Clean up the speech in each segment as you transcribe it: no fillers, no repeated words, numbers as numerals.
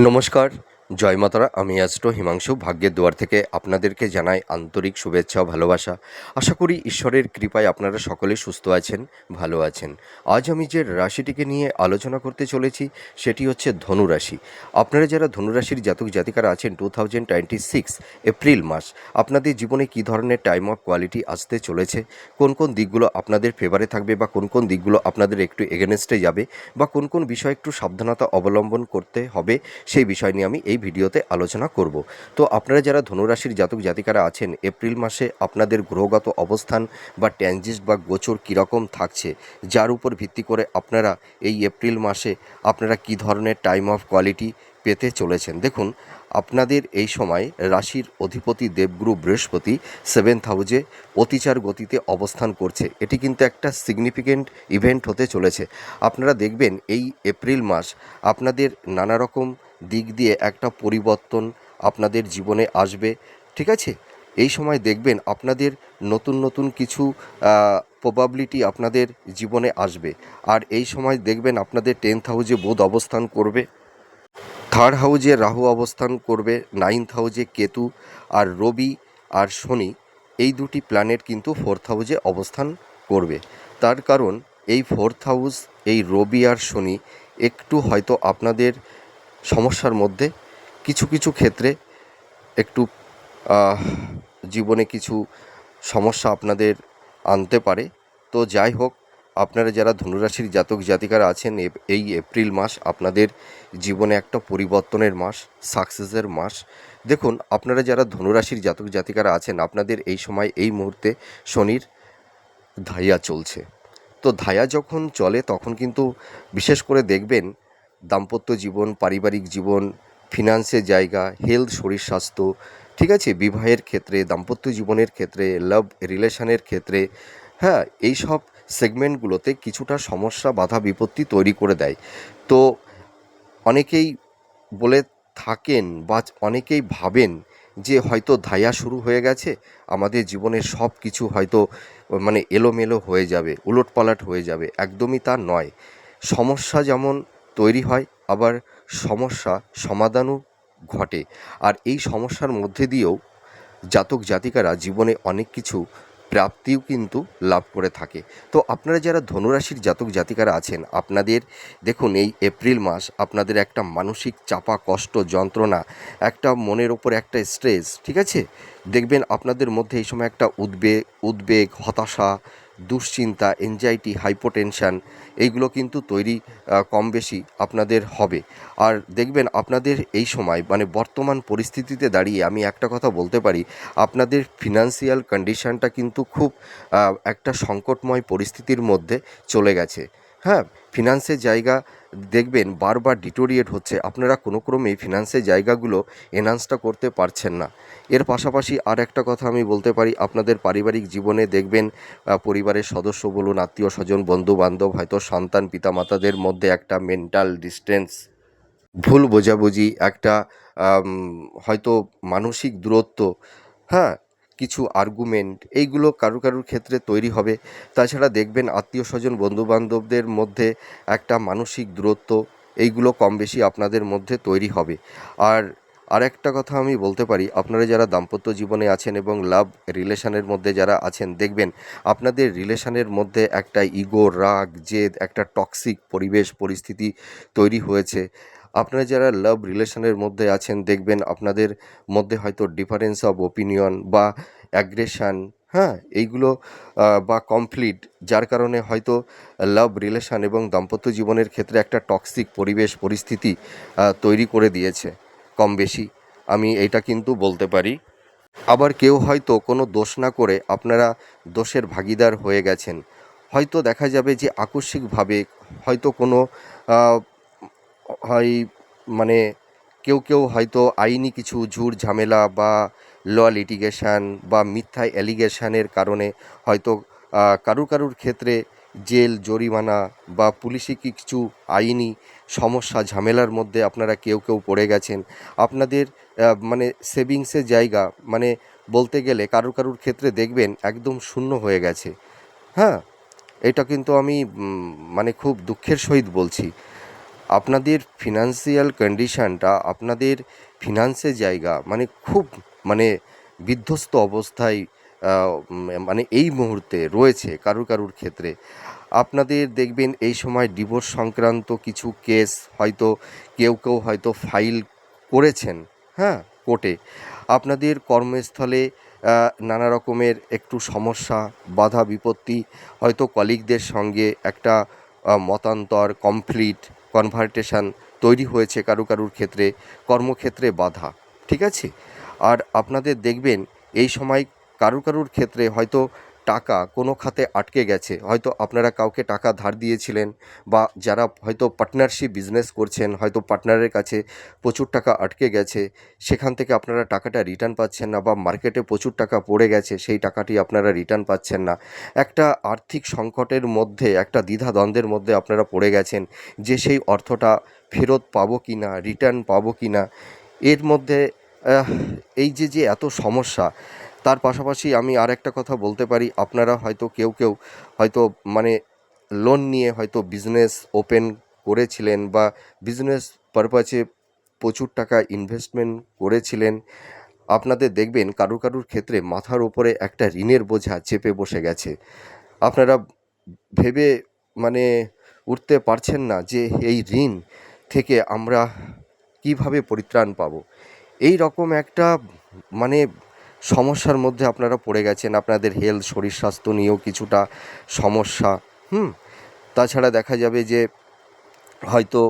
নমস্কার, জয় মাতারা। আমি অ্যাস্ট্রো হিমাংশু ভাগ্যের দুয়ার থেকে আপনাদেরকে জানাই আন্তরিক শুভেচ্ছা ও ভালোবাসা। আশা করি ঈশ্বরের কৃপায় আপনারা সকলে সুস্থ আছেন, ভালো আছেন। আজ আমি যে রাশিটিকে নিয়ে আলোচনা করতে চলেছি সেটি হচ্ছে ধনুরাশি। আপনারা যারা ধনুরাশির জাতক জাতিকারা আছেন 2026 এপ্রিল মাস আপনাদের জীবনে কী ধরনের টাইম অফ কোয়ালিটি আসতে চলেছে, কোন কোন দিকগুলো আপনাদের ফেভারে থাকবে বা কোন কোন দিকগুলো আপনাদের একটু এগেনস্টে যাবে বা কোন কোন বিষয়ে একটু সাবধানতা অবলম্বন করতে হবে, সেই বিষয় নিয়ে আমি এই ভিডিওতে আলোচনা করব। তো আপনারা যারা ধনুরাশির জাতক জাতিকারা আছেন, এপ্রিল মাসে আপনাদের গ্রহগত অবস্থান বা ট্রানজিট বা গোচর কীরকম থাকছে, যার উপর ভিত্তি করে আপনারা এই এপ্রিল মাসে আপনারা কী ধরনের টাইম অফ কোয়ালিটি পেতে চলেছেন। দেখুন, আপনাদের এই সময় রাশির অধিপতি দেবগুরু বৃহস্পতি 7th হাউসে অতিচার গতিতে অবস্থান করছে। এটি কিন্তু একটা সিগনিফিকেন্ট ইভেন্ট হতে চলেছে। আপনারা দেখবেন এই এপ্রিল মাস আপনাদের নানা রকম দিক দিয়ে একটা পরিবর্তন আপনাদের জীবনে আসবে, ঠিক আছে? এই সময় দেখবেন আপনাদের নতুন নতুন কিছু প্রবাবিলিটি আপনাদের জীবনে আসবে। আর এই সময় দেখবেন আপনাদের 10th হাউসে বুধ অবস্থান করবে, 3rd হাউসে রাহু অবস্থান করবে, 9th হাউসে কেতু, আর রবি আর শনি এই দুটি প্ল্যানেট কিন্তু 4th হাউসে অবস্থান করবে। তার কারণ এই 4th হাউস, এই রবি আর শনি একটু হয়তো আপনাদের সমস্যার মধ্যে কিছু কিছু ক্ষেত্রে একটু জীবনে কিছু সমস্যা আপনাদের আনতে পারে। তো যাই হোক, আপনারা যারা ধনুরাশির জাতক জাতিকারা আছেন, এই এপ্রিল মাস আপনাদের জীবনে একটা পরিবর্তনের মাস, সাকসেসের মাস। দেখুন, আপনারা যারা ধনুরাশির জাতক জাতিকারা আছেন, আপনাদের এই সময় এই মুহূর্তে শনির ধাইয়া চলছে। তো ধাইয়া যখন চলে তখন কিন্তু বিশেষ করে দেখবেন দাম্পত্য জীবন, পারিবারিক জীবন, ফিনান্সের জায়গা, হেলথ, শরীর স্বাস্থ্য, ঠিক আছে, বিবাহের ক্ষেত্রে, দাম্পত্য জীবনের ক্ষেত্রে, লাভ রিলেশনের ক্ষেত্রে, হ্যাঁ, এই সব সেগমেন্টগুলোতে কিছুটা সমস্যা, বাধা বিপত্তি তৈরি করে দেয়। তো অনেকেই বলে থাকেন বা অনেকেই ভাবেন যে হয়তো ধাইয়া শুরু হয়ে গেছে, আমাদের জীবনের সব কিছু হয়তো মানে এলোমেলো হয়ে যাবে, উলটপালট হয়ে যাবে। একদমই তা নয়। সমস্যা যেমন তৈরি হয়, আবার সমস্যা সমাধানও ঘটে। আর এই সমস্যার মধ্যে দিয়েও জাতক জাতিকারা জীবনে অনেক কিছু প্রাপ্তিও কিন্তু লাভ করে থাকে। তো আপনারা যারা ধনুরাশির জাতক জাতিকারা আছেন, আপনাদের দেখুন এই এপ্রিল মাস আপনাদের একটা মানসিক চাপা, কষ্ট, যন্ত্রণা, একটা মনের ওপর একটা স্ট্রেস, ঠিক আছে, দেখবেন আপনাদের মধ্যে এই সময় একটা উদ্বেগ, হতাশা, দুশ্চিন্তা, এনজাইটি, হাইপোটেনশান এইগুলো কিন্তু তৈরি কম বেশি আপনাদের হবে। আর দেখবেন আপনাদের এই সময় মানে বর্তমান পরিস্থিতিতে দাঁড়িয়ে আমি একটা কথা বলতে পারি, আপনাদের ফিনান্সিয়াল কন্ডিশানটা কিন্তু খুব একটা সংকটময় পরিস্থিতির মধ্যে চলে গেছে। হ্যাঁ, ফিনান্সের জায়গা দেখবেন বারবার ডিটোরিয়েট হচ্ছে। আপনারা কোনো ক্রমেই ফিনান্সের জায়গাগুলো এনহান্সটা করতে পারছেন না। এর পাশাপাশি আর একটা কথা আমি বলতে পারি, আপনাদের পারিবারিক জীবনে দেখবেন পরিবারের সদস্য বলুন, আত্মীয় স্বজন, বন্ধু বান্ধব, হয়তো সন্তান পিতামাতাদের মধ্যে একটা মেন্টাল ডিস্টেন্স, ভুল বোঝাবুঝি, একটা আম হয়তো মানসিক দূরত্ব, হ্যাঁ, কিছু আর্গুমেন্ট এইগুলো কারুর ক্ষেত্রে তৈরি হবে। তাছাড়া দেখবেন আত্মীয়স্বজন, বন্ধুবান্ধবদের মধ্যে একটা মানসিক দূরত্ব এইগুলো কম বেশি আপনাদের মধ্যে তৈরি হবে। আর আরেকটা কথা আমি বলতে পারি, আপনারা যারা দাম্পত্য জীবনে আছেন এবং লাভ রিলেশনের মধ্যে যারা আছেন, দেখবেন আপনাদের রিলেশনের মধ্যে একটা ইগো, রাগ, জেদ, একটা টক্সিক পরিবেশ পরিস্থিতি তৈরি হয়েছে। আপনারা যারা লাভ রিলেশনের মধ্যে আছেন, দেখবেন আপনাদের মধ্যে হয়তো ডিফারেন্স অফ ওপিনিয়ন বা অ্যাগ্রেশন, হ্যাঁ, এইগুলো বা কমপ্লিট, যার কারণে হয়তো লাভ রিলেশন এবং দাম্পত্য জীবনের ক্ষেত্রে একটা টক্সিক পরিবেশ পরিস্থিতি তৈরি করে দিয়েছে কম বেশি, আমি এইটা কিন্তু বলতে পারি। আবার কেউ হয়তো কোনো দোষ না করে আপনারা দোষের ভাগীদার হয়ে গেছেন। হয়তো দেখা যাবে যে আকস্মিকভাবে হয়তো কোনো হয় মানে কেউ হয়তো আইনি কিছু ঝুট ঝামেলা বা লিটিগেশন বা মিথ্যা অ্যালিগেশনের কারণে হয়তো কারুর ক্ষেত্রে জেল, জরিমানা বা পুলিশি কিছু আইনি সমস্যা, ঝামেলার মধ্যে আপনারা কেউ পড়ে গেছেন। আপনাদের মানে সেভিংসের জায়গা মানে বলতে গেলে কারুর ক্ষেত্রে দেখবেন একদম শূন্য হয়ে গেছে। হ্যাঁ, এটা কিন্তু আমি মানে খুব দুঃখের সহিত বলছি। আপনাদের ফিনান্সিয়াল কন্ডিশানটা, আপনাদের ফিনান্সের জায়গা মানে খুব মানে বিধ্বস্ত অবস্থায় মানে এই মুহূর্তে রয়েছে কারুর কারুর ক্ষেত্রে। আপনাদের দেখবেন এই সময় ডিভোর্স সংক্রান্ত কিছু কেস হয়তো কেউ কেউ হয়তো ফাইল করেছেন, হ্যাঁ, কোর্টে। আপনাদের কর্মস্থলে নানা রকমের একটু সমস্যা, বাধা বিপত্তি, হয়তো কলিগদের সঙ্গে একটা মতান্তর, কনভার্টেশন তৈরি হয়েছে কারু কারুর ক্ষেত্রে, কর্মক্ষেত্রে বাধা, ঠিক আছে। আর আপনাদের দেখবেন এই সময় কারুর কারুর ক্ষেত্রে হয়তো টাকা কোনো খাতে আটকে গেছে, হয়তো আপনারা কাউকে টাকা ধার দিয়েছিলেন, বা যারা হয়তো পার্টনারশিপ বিজনেস করছেন, হয়তো পার্টনারের কাছে প্রচুর টাকা আটকে গেছে, সেখান থেকে আপনারা টাকাটা রিটার্ন পাচ্ছেন না, বা মার্কেটে প্রচুর টাকা পড়ে গেছে, সেই টাকাটি আপনারা রিটার্ন পাচ্ছেন না। একটা আর্থিক সংকটের মধ্যে, একটা দ্বিধাদ্বন্দ্বের মধ্যে আপনারা পড়ে গেছেন যে সেই অর্থটা ফেরত পাবো কি না, রিটার্ন পাবো কি না। এর মধ্যে আহ, এই যে এত সমস্যা, তার পাশাপাশি আমি আর একটা কথা বলতে পারি, আপনারা হয়তো কেউ কেউ হয়তো মানে লোন নিয়ে হয়তো বিজনেস ওপেন করেছিলেন, বা বিজনেস পারপাসে প্রচুর টাকা ইনভেস্টমেন্ট করেছিলেন। আপনাদের দেখবেন কারুর কারুর ক্ষেত্রে মাথার উপরে একটা ঋণের বোঝা চেপে বসে গেছে। আপনারা ভেবে মানে উঠতে পারছেন না যে এই ঋণ থেকে আমরা কিভাবে পরিত্রাণ পাবো। এই রকম একটা মানে সমস্যার মধ্যে আপনারা পড়ে গেছেন। আপনাদের হেলথ, শরীর স্বাস্থ্য নিয়েও কিছুটা সমস্যা। হুম তাছাড়া দেখা যাবে যে হয়তো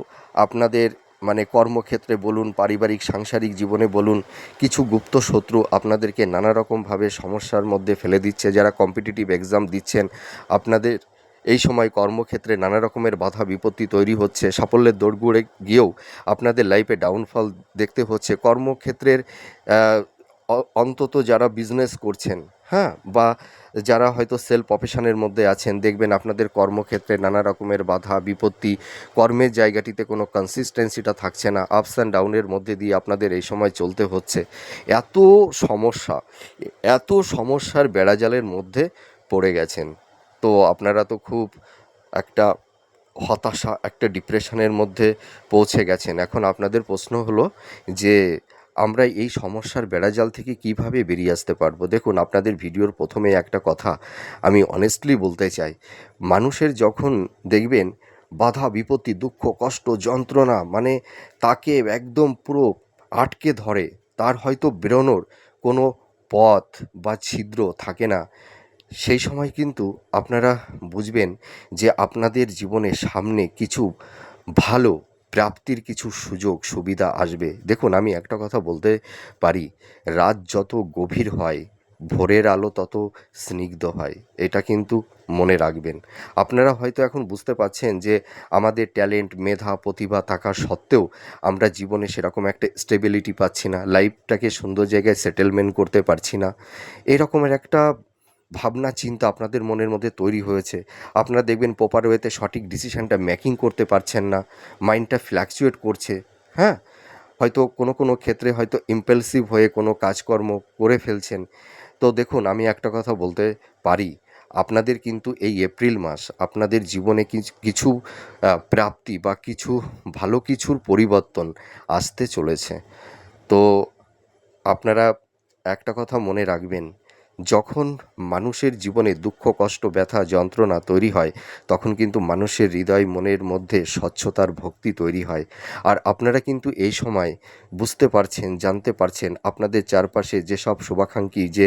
আপনাদের মানে কর্মক্ষেত্রে বলুন, পারিবারিক সাংসারিক জীবনে বলুন, কিছু গুপ্ত শত্রু আপনাদেরকে নানা রকমভাবে সমস্যার মধ্যে ফেলে দিচ্ছে। যারা কম্পিটিটিভ এক্সাম দিচ্ছেন, আপনাদের এই সময় কর্মক্ষেত্রে নানা রকমের বাধা বিপত্তি তৈরি হচ্ছে। সাফল্যের দৌড়গড়ে গিয়েও আপনাদের লাইফে ডাউনফল দেখতে হচ্ছে। কর্মক্ষেত্রের অন্তত যারা বিজনেস করছেন, হ্যাঁ, বা যারা হয়তো সেলফ প্রফেশনের মধ্যে আছেন, দেখবেন আপনাদের কর্মক্ষেত্রে নানা রকমের বাধা বিপত্তি, কর্মের জায়গাটিতে কোনো কনসিস্টেন্সিটা থাকছে না, আপস অ্যান্ড ডাউনের মধ্যে দিয়ে আপনাদের এই সময় চলতে হচ্ছে। এত সমস্যা, এত সমস্যার বেড়াজালের মধ্যে পড়ে গেছেন। তো আপনারা তো খুব একটা হতাশা, একটা ডিপ্রেশনের মধ্যে পৌঁছে গেছেন। এখন আপনাদের প্রশ্ন হলো যে আমরা এই সমস্যার বেড়াজাল থেকে কিভাবে বেরিয়ে আসতে পারবো। দেখুন, আপনাদের ভিডিওর প্রথমে একটা কথা আমি অনেস্টলি বলতে চাই। মানুষের যখন দেখবেন বাধা বিপত্তি, দুঃখ কষ্ট যন্ত্রণা মানে তাকে একদম পুরো আটকে ধরে, তার হয়তো বেরোনোর কোনো পথ বা ছিদ্র থাকে না, সেই সময় কিন্তু আপনারা বুঝবেন যে আপনাদের জীবনে সামনে কিছু ভালো প্রাপ্তির কিছু সুযোগ সুবিধা আসবে। দেখুন, আমি একটা কথা বলতে পারি, রাত যত গভীর হয় ভোরের আলো তত স্নিগ্ধ হয়। এটা কিন্তু মনে রাখবেন। আপনারা হয়তো এখন বুঝতে পারছেন যে আমাদের ট্যালেন্ট, মেধা, প্রতিভা থাকা সত্ত্বেও আমরা জীবনে সেরকম একটা স্টেবিলিটি পাচ্ছি না, লাইফটাকে সুন্দর জায়গায় সেটেলমেন্ট করতে পারছি না। এরকমের একটা ভাবনা চিন্তা আপনাদের মনের মধ্যে তৈরি হয়েছে। আপনারা দেখবেন প্রপার ওয়েতে সঠিক ডিসিশানটা মেকিং করতে পারছেন না, মাইন্ডটা ফ্ল্যাকচুয়েট করছে, হ্যাঁ, হয়তো কোনো কোনো ক্ষেত্রে হয়তো ইম্পালসিভ হয়ে কোনো কাজকর্ম করে ফেলছেন। তো দেখুন, আমি একটা কথা বলতে পারি, আপনাদের কিন্তু এই এপ্রিল মাস আপনাদের জীবনে কিছু প্রাপ্তি বা কিছু ভালো কিছুর পরিবর্তন আসতে চলেছে। তো আপনারা একটা কথা মনে রাখবেন, যখন মানুষের জীবনে দুঃখ কষ্ট ব্যথা যন্ত্রণা তৈরি হয়, তখন কিন্তু মানুষের হৃদয় মনের মধ্যে স্বচ্ছতার ভক্তি তৈরি হয়। আর আপনারা কিন্তু এই সময় বুঝতে পারছেন, জানতে পারছেন আপনাদের চারপাশে যেসব শুভাকাঙ্ক্ষী, যে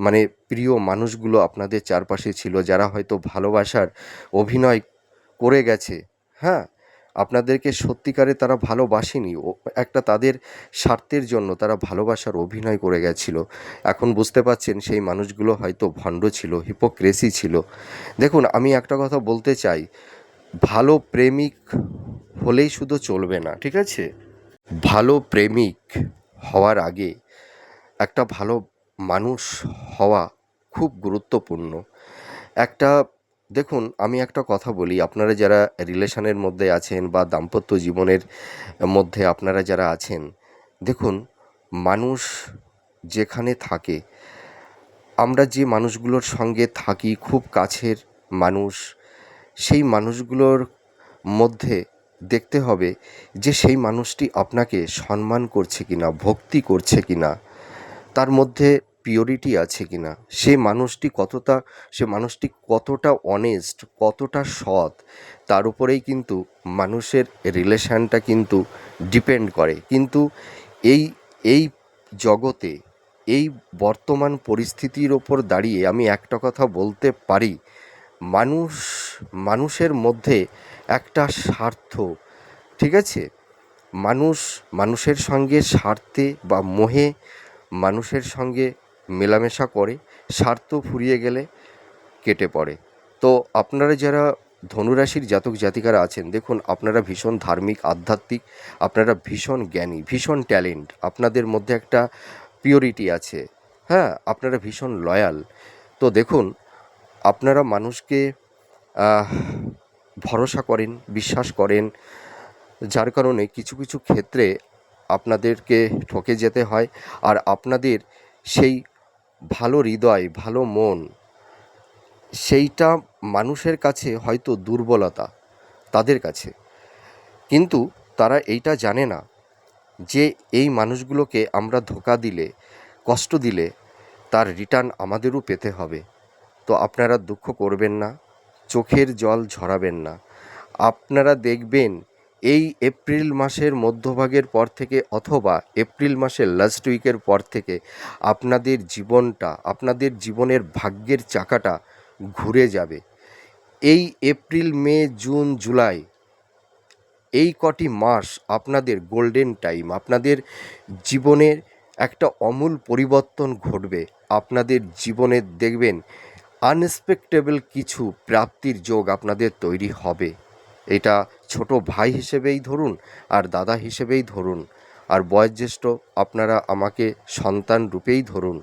মানে প্রিয় মানুষগুলো আপনাদের চারপাশে ছিল, যারা হয়তো ভালোবাসার অভিনয় করে গেছে, হ্যাঁ, আপনাদেরকে সত্যিকারে তারা ভালোবাসেনি, ও একটা তাদের স্বার্থের জন্য তারা ভালোবাসার অভিনয় করে গেছিল। এখন বুঝতে পারছেন সেই মানুষগুলো হয়তো ভণ্ড ছিল, হিপোক্রেসি ছিল। দেখুন, আমি একটা কথা বলতে চাই, ভালো প্রেমিক হলেই শুধু চলবে না, ঠিক আছে। ভালো প্রেমিক হওয়ার আগে একটা ভালো মানুষ হওয়া খুব গুরুত্বপূর্ণ। একটা দেখুন, আমি একটা কথা বলি, আপনারা যারা রিলেশনের মধ্যে আছেন বা দাম্পত্য জীবনের মধ্যে আপনারা যারা আছেন, দেখুন, মানুষ যেখানে থাকে, আমরা যে মানুষগুলোর সঙ্গে থাকি খুব কাছের মানুষ, সেই মানুষগুলোর মধ্যে দেখতে হবে যে সেই মানুষটি আপনাকে সম্মান করছে কিনা, ভক্তি করছে কিনা, তার মধ্যে পিওরিটি আছে কিনা, সে মানুষটি কতটা অনেস্ট, কতটা সৎ, তার উপরেই কিন্তু মানুষের রিলেশানটা কিন্তু ডিপেন্ড করে। কিন্তু এই এই জগতে, এই বর্তমান পরিস্থিতির ওপর দাঁড়িয়ে আমি একটা কথা বলতে পারি, মানুষ মানুষের মধ্যে একটা স্বার্থ, ঠিক আছে? মানুষের সঙ্গে স্বার্থে বা মোহে মানুষের সঙ্গে মেলামেশা করে, স্বার্থ ফুরিয়ে গেলে কেটে পড়ে। তো আপনারা যারা ধনুরাশির জাতক জাতিকারা আছেন, দেখুন আপনারা ভীষণ ধার্মিক, আধ্যাত্মিক, আপনারা ভীষণ জ্ঞানী, ভীষণ ট্যালেন্ট, আপনাদের মধ্যে একটা পিওরিটি আছে, হ্যাঁ, আপনারা ভীষণ লয়াল। তো দেখুন, আপনারা মানুষকে আহ, ভরসা করেন, বিশ্বাস করেন, যার কারণে কিছু কিছু ক্ষেত্রে আপনাদেরকে ঠকে যেতে হয়। আর আপনাদের সেই ভালো হৃদয়, ভালো মন, সেইটা মানুষের কাছে হয়তো দুর্বলতা, তাদের কাছে। কিন্তু তারা এইটা জানে না যে এই মানুষগুলোকে আমরা ধোঁকা দিলে, কষ্ট দিলে, তার রিটার্ন আমাদেরও পেতে হবে। তো আপনারা দুঃখ করবেন না, চোখের জল ঝরাবেন না। আপনারা দেখবেন এই এপ্রিল মাসের মধ্যভাগের পর থেকে অথবা এপ্রিল মাসের লাস্ট উইকের পর থেকে আপনাদের জীবনটা, আপনাদের জীবনের ভাগ্যের চাকাটা ঘুরে যাবে। এই এপ্রিল, মে, জুন, জুলাই, এই কটি মাস আপনাদের গোল্ডেন টাইম, আপনাদের জীবনের একটা আমূল পরিবর্তন ঘটবে। আপনাদের জীবনে দেখবেন আনএক্সপেক্টেবল কিছু প্রাপ্তির যোগ আপনাদের তৈরি হবে। এটা ছোট ভাই হিসেবেই ধরুন, আর দাদা হিসেবেই ধরুন, আর বয়োজ্যেষ্ঠ আপনারা আমাকে সন্তান রূপেই ধরুন,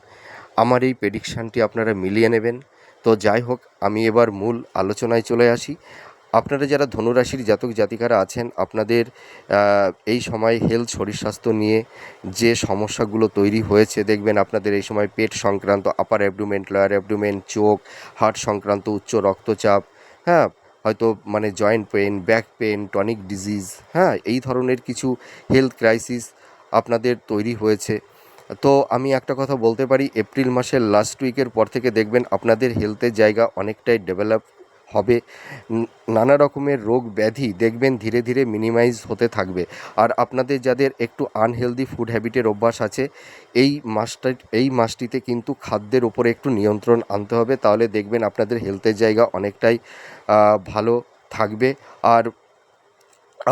আমার এই প্রেডিকশানটি আপনারা মিলিয়ে নেবেন। তো যাই হোক, আমি এবার মূল আলোচনায় চলে আসি। আপনারা যারা ধনুরাশির জাতক জাতিকারা আছেন, আপনাদের এই সময় হেলথ, শরীর স্বাস্থ্য নিয়ে যে সমস্যাগুলো তৈরি হয়েছে, দেখবেন আপনাদের এই সময় পেট সংক্রান্ত, আপার অ্যাবডোমেন, লোয়ার অ্যাবডোমেন, চোখ, হার্ট সংক্রান্ত, উচ্চ রক্তচাপ, হ্যাঁ, হয়তো মানে joint pain, back pain, tonic disease, হ্যাঁ, এই ধরনের কিছু হেলথ ক্রাইসিস আপনাদের তৈরি হয়েছে। তো আমি একটা কথা বলতে পারি, এপ্রিল মাসের লাস্ট উইকের পর থেকে দেখবেন আপনাদের হেলথের জায়গা অনেকটাই ডেভেলপ হবে। নানা রকমের রোগ ব্যাধি দেখবেন ধীরে ধীরে মিনিমাইজ হতে থাকবে। আর আপনাদের যাদের একটু আনহেলদি ফুড হ্যাবিটের অভ্যাস আছে, এই মাসটিতে কিন্তু খাদ্যের ওপরে একটু নিয়ন্ত্রণ আনতে হবে, তাহলে দেখবেন আপনাদের হেলথের জায়গা অনেকটাই ভালো থাকবে। আর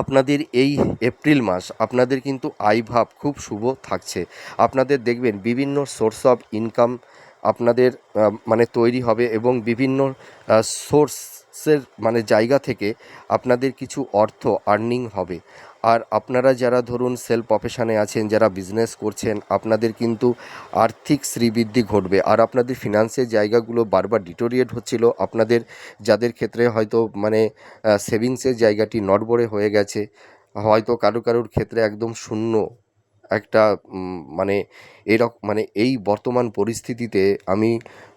আপনাদের এই এপ্রিল মাস আপনাদের কিন্তু আয়ভাব খুব শুভ থাকছে। আপনাদের দেখবেন বিভিন্ন সোর্স অফ ইনকাম আপনাদের মানে তৈরি হবে, এবং বিভিন্ন সোর্সের মানে জায়গা থেকে আপনাদের কিছু অর্থ আর্নিং হবে। আর আপনারা যারা ধরুন সেলফ প্রফেশনে আছেন, যারা বিজনেস করছেন, আপনাদের কিন্তু আর্থিক শ্রীবৃদ্ধি ঘটবে। আর আপনাদের ফিনান্সের জায়গাগুলো বারবার ডিটোরিয়েট হচ্ছিল, আপনাদের যাদের ক্ষেত্রে হয়তো মানে সেভিংসের জায়গাটি নড়বড়ে হয়ে গেছে, হয়তো কারুর ক্ষেত্রে একদম শূন্য একটা মানে মানে এই বর্তমান পরিস্থিতিতে আমি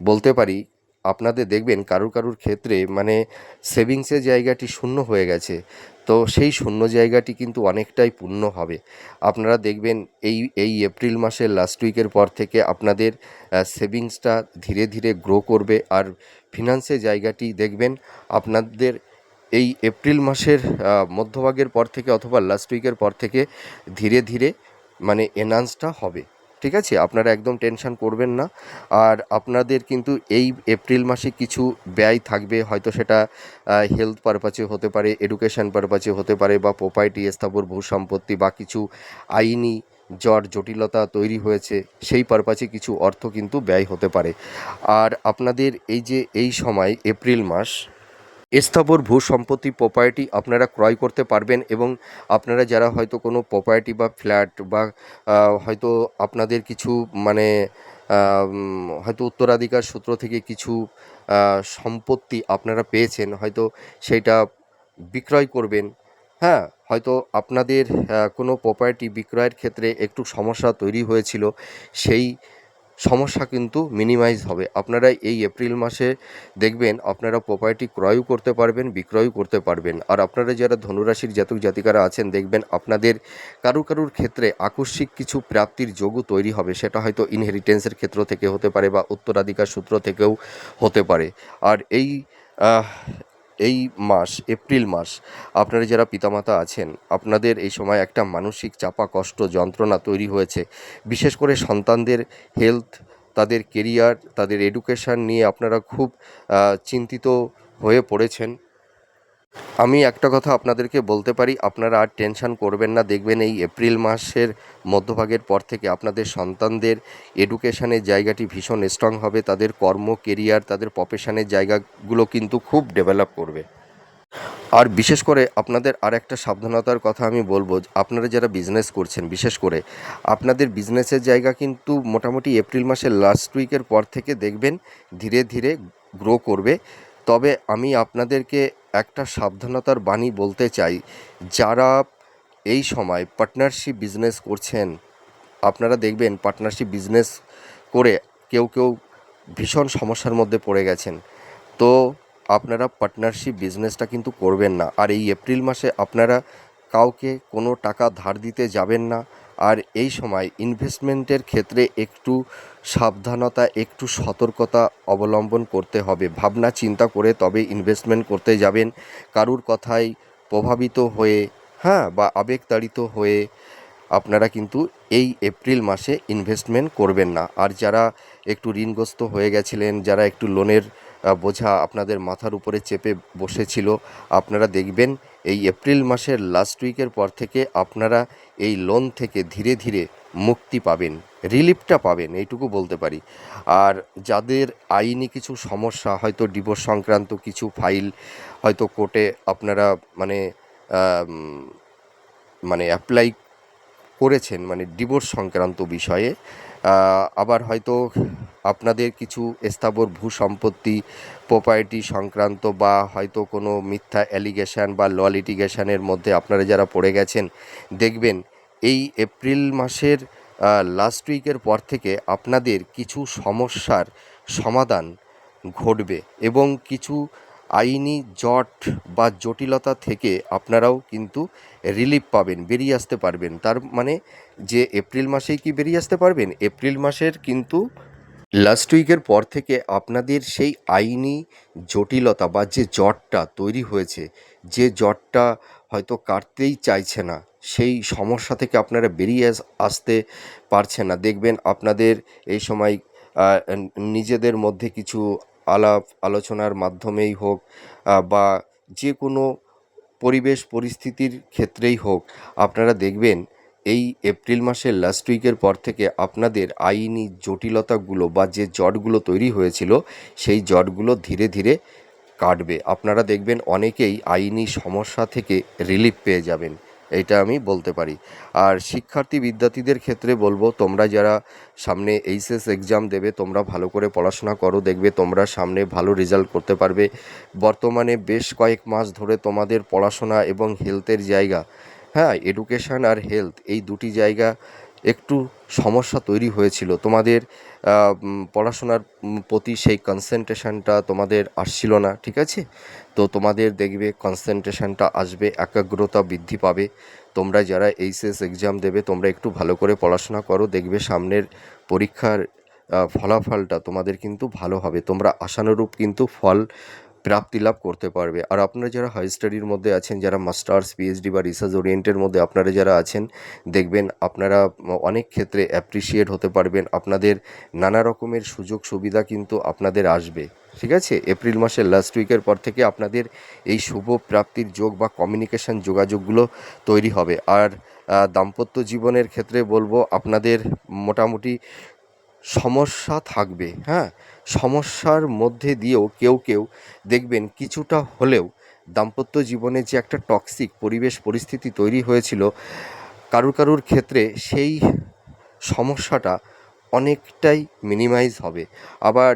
বলতে পারি, আপনাদের দেখবেন কারুর ক্ষেত্রে মানে সেভিংসের জায়গাটি শূন্য হয়ে গেছে। তো সেই শূন্য জায়গাটি কিন্তু অনেকটাই পূর্ণ হবে। আপনারা দেখবেন এই এপ্রিল মাসের লাস্ট উইকের পর থেকে আপনাদের সেভিংসটা ধীরে ধীরে গ্রো করবে। আর ফিনান্সের জায়গাটি দেখবেন আপনাদের এই এপ্রিল মাসের মধ্যভাগের পর থেকে অথবা লাস্ট উইকের পর থেকে ধীরে ধীরে মানে এনহান্সটা হবে। ঠিক আছে? আপনারা একদম টেনশন করবেন না। আর আপনাদের কিন্তু এই এপ্রিল মাসে কিছু ব্যয় থাকবে, হয়তো সেটা হেলথ পারপাসে হতে পারে, এডুকেশন পারপাসে হতে পারে, বা প্রপার্টি, স্থাবর ভূ সম্পত্তি, বা কিছু আইনি জটিলতা তৈরি হয়েছে, সেই পারপাসে কিছু অর্থ কিন্তু ব্যয় হতে পারে। আর আপনাদের এই যে এই সময় এপ্রিল মাস, স্থাবর ভূ সম্পত্তি, প্রপার্টি আপনারা ক্রয় করতে পারবেন। এবং আপনারা যারা হয়তো কোনো প্রপার্টি বা ফ্ল্যাট বা হয়তো আপনাদের কিছু মানে হয়তো উত্তরাধিকার সূত্র থেকে কিছু সম্পত্তি আপনারা পেয়েছেন, হয়তো সেইটা বিক্রয় করবেন। হ্যাঁ, হয়তো আপনাদের কোনো প্রপার্টি বিক্রয়ের ক্ষেত্রে একটু সমস্যা তৈরি হয়েছিল, সেই সমস্যা কিন্তু মিনিমাইজ হবে। আপনারা এই এপ্রিল মাসে দেখবেন আপনারা প্রপার্টি ক্রয়ও করতে পারবেন, বিক্রয়ও করতে পারবেন। আর আপনারা যারা ধনুরাশির জাতক জাতিকারা আছেন দেখবেন আপনাদের কারুর ক্ষেত্রে আকস্মিক কিছু প্রাপ্তির যোগও তৈরি হবে। সেটা হয়তো ইনহেরিটেন্সের ক্ষেত্র থেকে হতে পারে বা উত্তরাধিকার সূত্র থেকেও হতে পারে। আর আহ, এই মাস এপ্রিল মাস আপনারা যারা পিতামাতা আছেন আপনাদের এই সময় একটা মানসিক চাপা কষ্ট যন্ত্রণা তৈরি হয়েছে। বিশেষ করে সন্তানদের হেলথ, তাদের কেরিয়ার, তাদের এডুকেশান নিয়ে আপনারা খুব চিন্তিত হয়ে পড়েছেন। আমি একটা কথা আপনাদেরকে বলতে পারি, আপনারা আর টেনশন করবেন না। দেখবেন এই এপ্রিল মাসের মধ্যভাগের পর থেকে আপনাদের সন্তানদের এডুকেশানের জায়গাটি ভীষণ স্ট্রং হবে। তাদের কর্ম, কেরিয়ার, তাদের প্রফেশনের জায়গাগুলো কিন্তু খুব ডেভেলপ করবে। আর বিশেষ করে আপনাদের আর একটা সাবধানতার কথা আমি বলবো, আপনারা যারা বিজনেস করছেন বিশেষ করে আপনাদের বিজনেসের জায়গা কিন্তু মোটামুটি এপ্রিল মাসের লাস্ট উইকের পর থেকে দেখবেন ধীরে ধীরে গ্রো করবে। তবে আমি আপনাদেরকে একটা সাবধানতার বাণী বলতে চাই, যারা এই সময় পার্টনারশিপ বিজনেস করছেন আপনারা দেখবেন পার্টনারশিপ বিজনেস করে কেউ ভীষণ সমস্যার মধ্যে পড়ে গেছেন। তো আপনারা পার্টনারশিপ বিজনেসটা কিন্তু করবেন না। আর এই এপ্রিল মাসে আপনারা কাউকে কোনো টাকা ধার দিতে যাবেন না। আর এই সময় ইনভেস্টমেন্টের ক্ষেত্রে একটু সাবধানতা, একটু সতর্কতা অবলম্বন করতে হবে। ভাবনা চিন্তা করে তবে ইনভেস্টমেন্ট করতে যাবেন। কারুর কথায় প্রভাবিত হয়ে, হ্যাঁ, বা আবেগতাড়িত হয়ে আপনারা কিন্তু এই এপ্রিল মাসে ইনভেস্টমেন্ট করবেন না। আর যারা একটু ঋণগ্রস্ত হয়ে গেছিলেন, যারা একটু লোনের বোঝা আপনাদের মাথার উপরে চেপে বসেছিল, আপনারা দেখবেন এই এপ্রিল মাসের লাস্ট উইকের পর থেকে আপনারা এই লোন থেকে ধীরে ধীরে মুক্তি পাবেন, রিলিফটা পাবেন, এইটুকু বলতে পারি। আর যাদের আইনি কিছু সমস্যা, হয়তো ডিভোর্স সংক্রান্ত কিছু ফাইল হয়তো কোর্টে আপনারা মানে অ্যাপ্লাই করেছেন, মানে ডিভোর্স সংক্রান্ত বিষয়ে, আবার হয়তো আপনাদের কিছু স্থাবর ভূ সম্পত্তি, প্রপার্টি সংক্রান্ত বা হয়তো কোনো মিথ্যা অ্যালিগেশন বা ল লিটিগেশনের মধ্যে আপনারা যারা পড়ে গেছেন দেখবেন এই এপ্রিল মাসের লাস্ট উইকের পর থেকে আপনাদের কিছু সমস্যার সমাধান ঘটবে এবং কিছু আইনি জট বা জটিলতা থেকে আপনারাও কিন্তু রিলিফ পাবেন, বেরিয়ে আসতে পারবেন। তার মানে যে এপ্রিল মাসেই কি বেরিয়ে আসতে পারবেন, এপ্রিল মাসের কিন্তু লাস্ট উইকের পর থেকে আপনাদের সেই আইনি জটিলতা বা যে জটটা তৈরি হয়েছে, যে জটটা হয়তো কাটতেই চাইছে না, সেই সমস্যা থেকে আপনারা বেরিয়ে আসতে পারছেন না। দেখবেন আপনাদের এই সময় নিজেদের মধ্যে কিছু আলাপ আলোচনার মাধ্যমেই হোক বা যে কোনো পরিবেশ পরিস্থিতির ক্ষেত্রেই হোক, আপনারা দেখবেন এই এপ্রিল মাসের লাস্ট উইকের পর থেকে আপনাদের আইনি জটিলতাগুলো বা যে জটগুলো তৈরি হয়েছিল সেই জটগুলো ধীরে ধীরে কাটবে। আপনারা দেখবেন অনেকেই আইনি সমস্যা থেকে রিলিফ পেয়ে যাবেন, এইটা আমি বলতে পারি। আর শিক্ষার্থী বিদ্যার্থীদের ক্ষেত্রে বলবো, তোমরা যারা সামনে এইচএস এক্সাম দেবে তোমরা ভালো করে পড়াশোনা করো, দেখবে তোমরা সামনে ভালো রেজাল্ট করতে পারবে। বর্তমানে বেশ কয়েক মাস ধরে তোমাদের পড়াশোনা এবং হেলথের জায়গা, হ্যাঁ, এডুকেশান আর হেলথ, এই দুটি জায়গা একটু সমস্যা তৈরি হয়েছিল। তোমাদের পড়াশোনার প্রতি সেই কনসেন্ট্রেশনটা তোমাদের আসছিল না, ঠিক আছে? তো তোমাদের দেখবে কনসেন্ট্রেশনটা আসবে, একাগ্রতা বৃদ্ধি পাবে। তোমরা যারা এইচএস এক্সাম দেবে তোমরা একটু ভালো করে পড়াশোনা করো, দেখবে সামনের পরীক্ষার ফলাফলটা তোমাদের কিন্তু ভালো হবে। তোমরা আশানুরূপ কিন্তু ফল প্রাপ্তি লাভ করতে পারবে। আর আপনারা যারা হাই স্টাডির মধ্যে আছেন, যারা মাস্টার্স, পিএইচডি বা রিসার্চ ওরিয়েন্টের মধ্যে আপনারা যারা আছেন, দেখবেন আপনারা অনেক ক্ষেত্রে অ্যাপ্রিসিয়েট হতে পারবেন। আপনাদের নানা রকমের সুযোগ সুবিধা কিন্তু আপনাদের আসবে, ঠিক আছে? এপ্রিল মাসের লাস্ট উইকের পর থেকে আপনাদের এই শুভ প্রাপ্তির যোগ বা কমিউনিকেশন যোগাযোগগুলো তৈরি হবে। আর দাম্পত্য জীবনের ক্ষেত্রে বলবো আপনাদের মোটামুটি সমস্যা থাকবে, হ্যাঁ, সমস্যার মধ্যে দিয়েও কেউ দেখবেন কিছুটা হলেও দাম্পত্য জীবনে যে একটা টক্সিক পরিবেশ পরিস্থিতি তৈরি হয়েছিল কারুর ক্ষেত্রে সেই সমস্যাটা অনেকটাই মিনিমাইজ হবে। আবার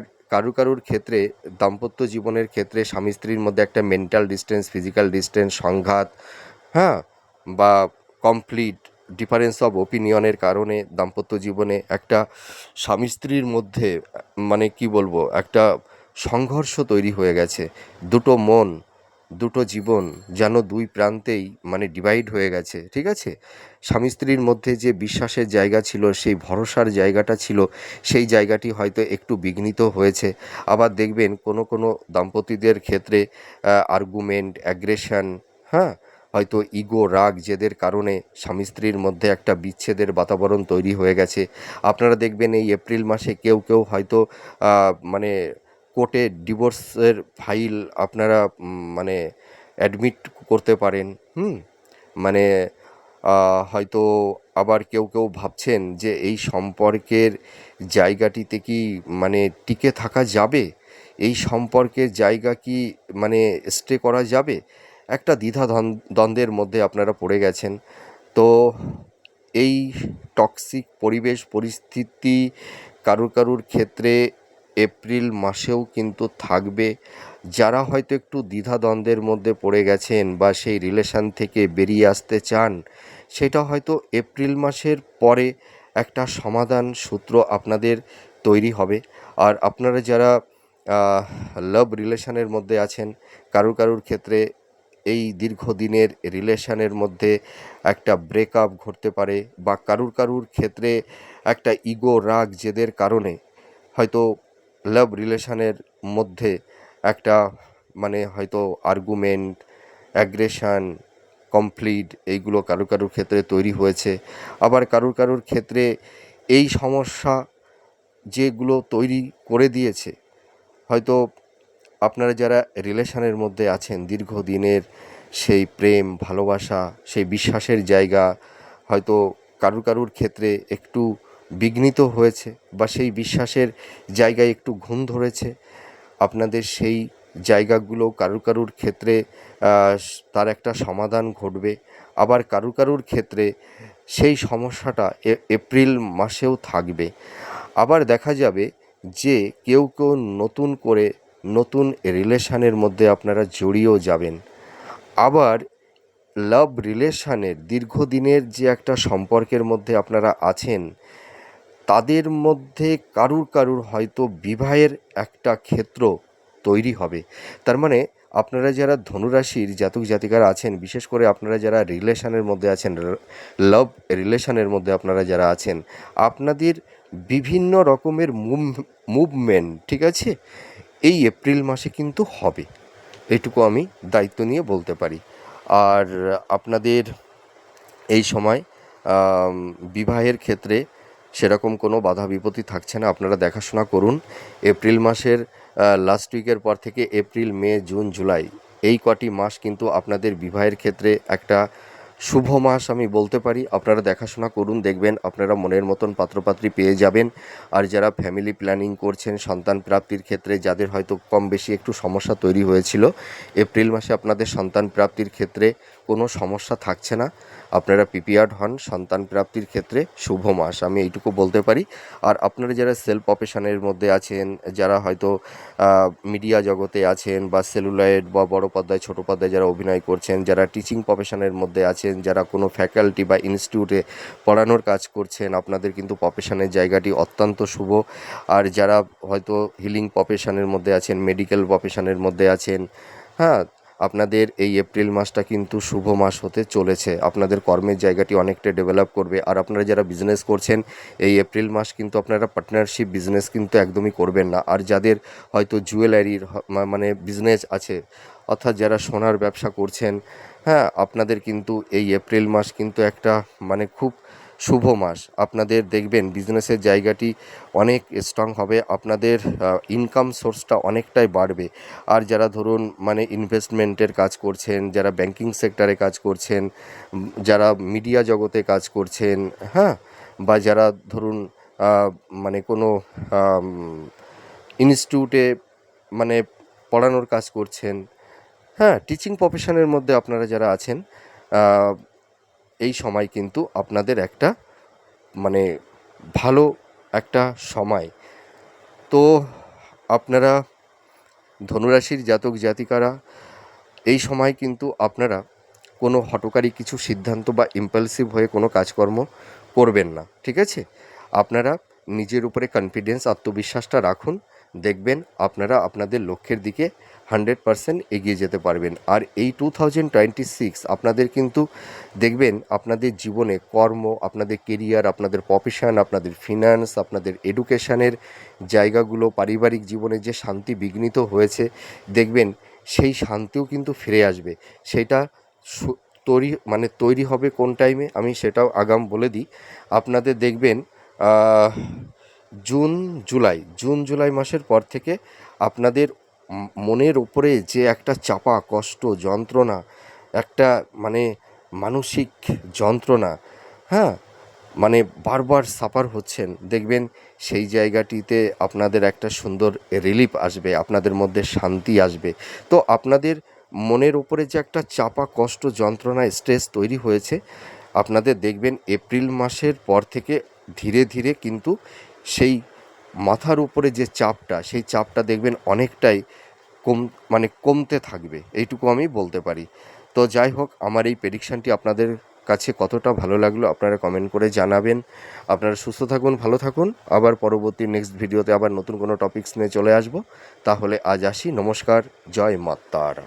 কারুর ক্ষেত্রে দাম্পত্য জীবনের ক্ষেত্রে স্বামী স্ত্রীর মধ্যে একটা মেন্টাল ডিস্টেন্স, ফিজিক্যাল ডিস্টেন্স, সংঘাত, হ্যাঁ, বা কমপ্লিট ডিফারেন্স অফ ওপিনিয়নের কারণে দাম্পত্য জীবনে একটা স্বামী স্ত্রীর মধ্যে মানে কি বলবো, একটা সংঘর্ষ তৈরি হয়ে গেছে। দুটো মন, দুটো জীবন যেন দুই প্রান্তেই মানে ডিভাইড হয়ে গেছে, ঠিক আছে? স্বামী স্ত্রীর মধ্যে যে বিশ্বাসের জায়গা ছিল, সেই ভরসার জায়গাটা ছিল, সেই জায়গাটি হয়তো একটু বিঘ্নিত হয়েছে। আবার দেখবেন কোনো কোনো দম্পতিদের ক্ষেত্রে আর্গুমেন্ট, অ্যাগ্রেশন, হ্যাঁ, হয়তো ইগো, রাগ, জেদের কারণে স্বামী স্ত্রীর মধ্যে একটা বিচ্ছেদের বাতাবরণ তৈরি হয়ে গেছে। আপনারা দেখবেন এই এপ্রিল মাসে কেউ কেউ হয়তো মানে কোর্টে ডিভোর্সের ফাইল আপনারা মানে অ্যাডমিট করতে পারেন। মানে হয়তো আবার কেউ কেউ ভাবছেন যে এই সম্পর্কের জায়গাটিতে কি মানে টিকে থাকা যাবে, এই সম্পর্কের জায়গা কি মানে স্টে করা যাবে, একটা দ্বিধাদ্বন্দ্বের মধ্যে আপনারা পড়ে গেছেন। তো এই টক্সিক পরিবেশ পরিস্থিতি কারুর কারুর ক্ষেত্রে এপ্রিল মাসেও কিন্তু থাকবে। যারা হয়তো একটু দ্বিধাদ্বন্দ্বের মধ্যে পড়ে গেছেন বা সেই রিলেশান থেকে বেরিয়ে আসতে চান, সেটা হয়তো এপ্রিল মাসের পরে একটা সমাধান সূত্র আপনাদের তৈরি হবে। আর আপনারা যারা লাভ রিলেশনের মধ্যে আছেন, কারুর কারুর ক্ষেত্রে এই দীর্ঘদিনের রিলেশনের মধ্যে একটা ব্রেকআপ ঘটতে পারে, বা কারুর কারুর ক্ষেত্রে একটা ইগো, রাগ, জেদের কারণে হয়তো লাভ রিলেশনের মধ্যে একটা মানে হয়তো আর্গুমেন্ট, অ্যাগ্রেশন, কমপ্লিট এইগুলো কারুর কারুর ক্ষেত্রে তৈরি হয়েছে। আবার কারুর কারুর ক্ষেত্রে এই সমস্যা যেগুলো তৈরি করে দিয়েছে, হয়তো আপনারা যারা রিলেশনের মধ্যে আছেন দীর্ঘদিনের, সেই প্রেম, ভালোবাসা, সেই বিশ্বাসের জায়গা হয়তো কারুর কারুর ক্ষেত্রে একটু বিঘ্নিত হয়েছে, বা সেই বিশ্বাসের জায়গায় একটু ঘুণ ধরেছে। আপনাদের সেই জায়গাগুলো কারুর কারুর ক্ষেত্রে তার একটা সমাধান ঘটবে। আবার কারুর কারুর ক্ষেত্রে সেই সমস্যাটা এপ্রিল মাসেও থাকবে। আবার দেখা যাবে যে কেউ কেউ নতুন করে নতুন রিলেশনের মধ্যে আপনারা জড়িয়েও যাবেন। আবার লাভ রিলেশনের দীর্ঘদিনের যে একটা সম্পর্কের মধ্যে আপনারা আছেন, তাদের মধ্যে কারুর কারুর হয়তো বিবাহের একটা ক্ষেত্র তৈরি হবে। তার মানে আপনারা যারা ধনুরাশির জাতক জাতিকারা আছেন, বিশেষ করে আপনারা যারা রিলেশনের মধ্যে আছেন, লাভ রিলেশনের মধ্যে আপনারা যারা আছেন, আপনাদের বিভিন্ন রকমের মুভমেন্ট, ঠিক আছে, এই এপ্রিল মাসে কিন্তু হবে। এইটুকু আমি দায়িত্ব নিয়ে বলতে পারি। আর আপনাদের এই সময় বিবাহের ক্ষেত্রে সেরকম কোনো বাধা বিপত্তি থাকছে না। আপনারা দেখাশোনা করুন। এপ্রিল মাসের লাস্ট উইকের পর থেকে এপ্রিল, মে, জুন, জুলাই এই কটি মাস কিন্তু আপনাদের বিবাহের ক্ষেত্রে একটা শুভ মাস আমি বলতে পারি। আপনারা দেখাশোনা করুন, দেখবেন আপনারা মনের মতন পাত্রপাত্রী পেয়ে যাবেন। আর যারা ফ্যামিলি প্ল্যানিং করছেন, সন্তান প্রাপ্তির ক্ষেত্রে যাদের হয়তো কম বেশি একটু সমস্যা তৈরি হয়েছিল, এপ্রিল মাসে আপনাদের সন্তান প্রাপ্তির ক্ষেত্রে কোনো সমস্যা থাকছে না। আপনারা প্রিপেয়ার্ড হন, সন্তান প্রাপ্তির ক্ষেত্রে শুভ মাস, আমি এইটুকু বলতে পারি। আর আপনারা যারা সেলফ প্রফেশনের মধ্যে আছেন, যারা হয়তো মিডিয়া জগতে আছেন, বা সেলুলয়েড বা বড় পর্দায় ছোটো পর্দায় যারা অভিনয় করছেন, যারা টিচিং প্রফেশনের মধ্যে আছেন, যারা কোনো ফ্যাকাল্টি বা ইনস্টিটিউটে পড়ানোর কাজ করছেন, আপনাদের কিন্তু প্রফেশনের জায়গাটি অত্যন্ত শুভ। আর যারা হয়তো হিলিং প্রফেশনের মধ্যে আছেন, মেডিকেল প্রফেশনের মধ্যে আছেন, হ্যাঁ, আপনাদের এই এপ্রিল মাসটা কিন্তু শুভ মাস হতে চলেছে। আপনাদের কর্মের জায়গাটি অনেকটা ডেভেলপ করবে। আর আপনারা যারা বিজনেস করছেন, এই এপ্রিল মাস কিন্তু আপনারা পার্টনারশিপ বিজনেস কিন্তু একদমই করবেন না। আর যাদের হয়তো জুয়েলারির মানে বিজনেস আছে, অর্থাৎ যারা সোনার ব্যবসা করছেন, হ্যাঁ, আপনাদের কিন্তু এই এপ্রিল মাস কিন্তু একটা মানে খুব শুভ মাস। আপনাদের দেখবেন বিজনেসের জায়গাটি অনেক স্ট্রং হবে, আপনাদের ইনকাম সোর্সটা অনেকটাই বাড়বে। আর যারা ধরুন মানে ইনভেস্টমেন্টের কাজ করছেন, যারা ব্যাংকিং সেক্টরে কাজ করছেন, যারা মিডিয়া জগতে কাজ করছেন, হ্যাঁ, বা যারা ধরুন মানে কোনো ইনস্টিটিউটে মানে পড়ানোর কাজ করছেন, হ্যাঁ, টিচিং প্রফেশনের মধ্যে আপনারা যারা আছেন, এই সময় কিন্তু আপনাদের একটা মানে ভালো একটা সময়। তো আপনারা ধনুরাশির জাতক জাতিকারা এই সময় কিন্তু আপনারা কোনো হঠকারী কিছু সিদ্ধান্ত বা ইম্পালসিভ হয়ে কোনো কাজকর্ম করবেন না, ঠিক আছে? আপনারা নিজের উপরে কনফিডেন্স, আত্মবিশ্বাসটা রাখুন, দেখবেন আপনারা আপনাদের লক্ষ্যের দিকে 100% এগিয়ে যেতে পারবেন। আর এই 2026 আপনাদের কিন্তু দেখবেন আপনাদের জীবনে কর্ম, আপনাদের কেরিয়ার, আপনাদের প্রফেশন, আপনাদের ফিনান্স, আপনাদের এডুকেশনের জায়গাগুলো, পারিবারিক জীবনে যে শান্তি বিঘ্নিত হয়েছে, দেখবেন সেই শান্তিও কিন্তু ফিরে আসবে। সেটা তৈরি হবে কোন টাইমে, আমি সেটাও আগাম বলে দিই। আপনাদের দেখবেন জুন জুলাই মাসের পর থেকে আপনাদের মনের উপরে যে একটা চাপা কষ্ট, যন্ত্রণা, একটা মানসিক যন্ত্রণা, হ্যাঁ, বারবার সাফার হচ্ছেন, দেখবেন সেই জায়গাটিতে আপনাদের একটা সুন্দর রিলিফ আসবে, আপনাদের মধ্যে শান্তি আসবে। তো আপনাদের মনের উপরে যে একটা চাপা কষ্ট, যন্ত্রণা, স্ট্রেস তৈরি হয়েছে, আপনাদের দেখবেন এপ্রিল মাসের পর থেকে ধীরে ধীরে কিন্তু সেই মাথার উপরে যে চাপটা, সেই চাপটা দেখবেন অনেকটাই কমতে থাকবে, এইটুকু আমি বলতে পারি। তো যাই হোক, আমার এই প্রেডিকশানটি আপনাদের কাছে কতটা ভালো লাগলো আপনারা কমেন্ট করে জানাবেন। আপনারা সুস্থ থাকুন, ভালো থাকুন। আবার পরবর্তী নেক্সট ভিডিওতে আবার নতুন কোনো টপিকস নিয়ে চলে আসব। তাহলে আজ আসি, নমস্কার, জয় মা তারা।